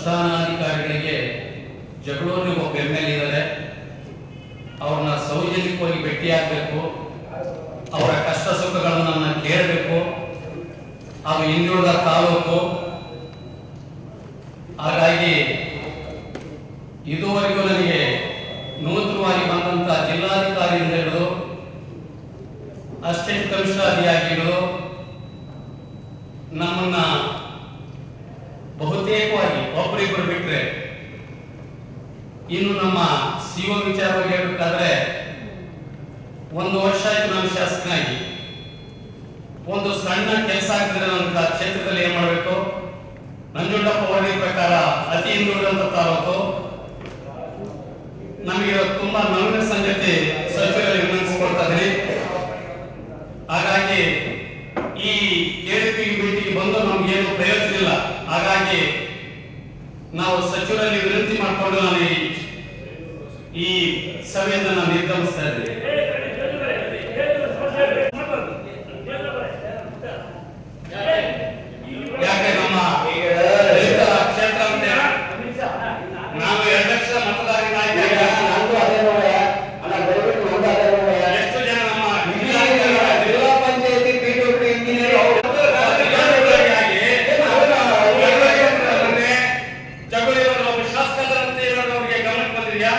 ಅನುಷ್ಠಾನಾಧಿಕಾರಿಗಳಿಗೆ ಜಗಳೂರಿನ ಒಬ್ಬ MLA ಇದ್ದಾರೆ. ಅವ್ರನ್ನ ಸೌಜನ್ಯವಾಗಿ ಭೇಟಿಯಾಗಬೇಕು, ಅವರ ಕಷ್ಟ ಸುಖಗಳನ್ನು ಕೇಳಬೇಕು. ಅದು ಹಿಂದುಳಿದ ತಾಲೂಕು. ಹಾಗಾಗಿ ಇದುವರೆಗೂ ನನಗೆ ನೂತನವಾಗಿ ಬಂದಂತ ಜಿಲ್ಲಾಧಿಕಾರಿಯಿಂದ ಹಿಡಿದು ಅಸಿಸ್ಟೆಂಟ್ ಕಮಿಷನರ್ ಅಧಿಕಾರಿ ಹಿಡಿದು ನಮ್ಮನ್ನ ಬಹುತೇಕವಾಗಿ ಒಬ್ಬರಿಬ್ಬರು ಬಿಟ್ಟರೆ ಇನ್ನು ನಮ್ಮ CO ವಿಚಾರವಾಗಿ ಹೇಳ್ಬೇಕಾದ್ರೆ 1 ವರ್ಷ ಆಯ್ತು ನಾನು ಶಾಸಕನಾಗಿ. ಒಂದು ಸಣ್ಣ ಕೆಲಸ ಆಗ್ತಿದ್ರೆ ನನ್ನ ಕ್ಷೇತ್ರದಲ್ಲಿ ಏನ್ ಮಾಡಬೇಕು? ನಂಜುಂಡಪ್ಪ ವರದಿ ಪ್ರಕಾರ ಅತಿ ಹಿಂದುಳಿದಂತ ತಾಲೂಕು. ನಮಗೆ ತುಂಬಾ ನೋವಿನ ಸಂಗತಿ ಸಚಿವರಲ್ಲಿ ವಿನಂತಿಸಿಕೊಳ್ತಾ ಇದ್ದೀನಿ. ಹಾಗಾಗಿ ಈ KDP ಮೀಟಿಂಗ್ ಬಂದು ನಮ್ಗೇನು ಪ್ರಯೋಜನ ಇಲ್ಲ. ಹಾಗಾಗಿ ನಾವು ಸಚಿವರಲ್ಲಿ ವಿನಂತಿ ಮಾಡಿಕೊಂಡು ನಾನು ಈ ಸಭೆಯನ್ನು ನಾನು ನಿರ್ಗಮಿಸ್ತಾ ಇದ್ದೀನಿ. ಯಾಕೆ ನಮ್ಮ ಕ್ಷೇತ್ರ ಅಂತ ನಾನು 2 ಲಕ್ಷ ಮತದಾರರಿಗೆ ಎಷ್ಟು ಜನ ನಮ್ಮ ಜಿಲ್ಲಾ ಪಂಚಾಯತಿ PWD ಇಂಜಿನಿಯರ್ ಜಗಳೂರಿನ ಒಬ್ಬ ಶಾಸಕರಂತೆ ಅವರಿಗೆ ಗಮನಕ್ಕೆ ಬಂದಿದೆಯಾ?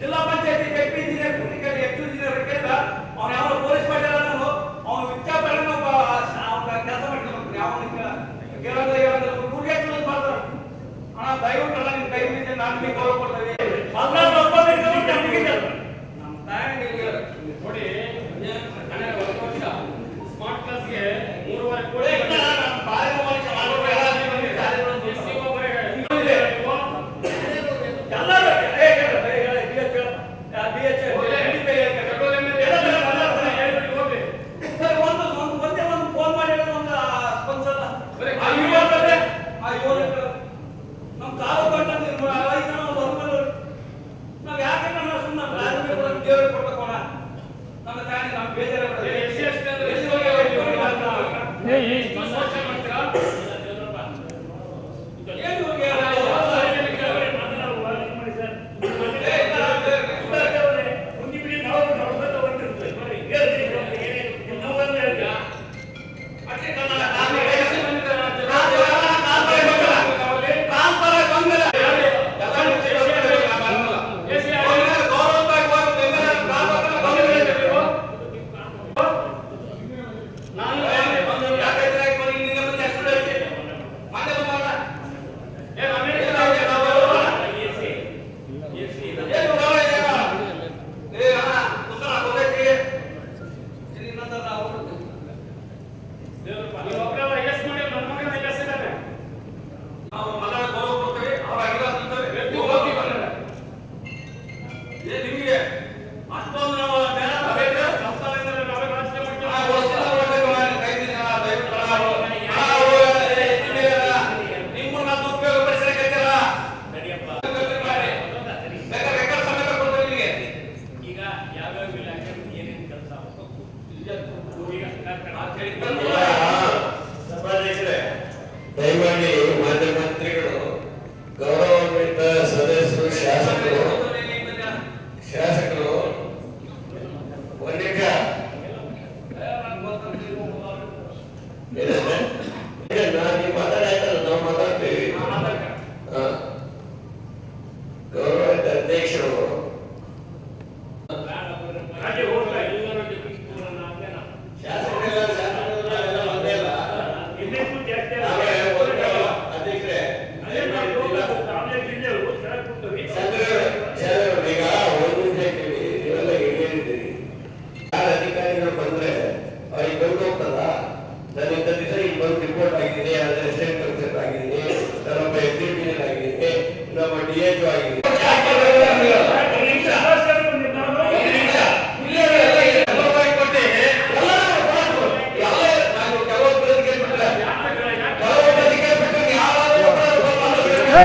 ಜಿಲ್ಲಾ ಪಂಚಾಯತಿ ಡೆಪ್ಯೂಟಿ ಇಂಜಿನಿಯರ್ ಕೇಳಿದ ಅವನು ಯಾವ ಪೊಲೀಸ್ ಮಾಡಿಲ್ಲ, ಅವನು ವಿಚಾರಣೆ ಕೆಲಸ ಮಾಡ್ಕೊಂಡು ಯಾವ ಕೇಳೋದು ಮಾಡ್ತಾರೆ. ಹಣ ದಯವಿಟ್ಟು ನನ್ನ ಕೈ ನಾನು ಗೌರವ ಕೊಡ್ತಾ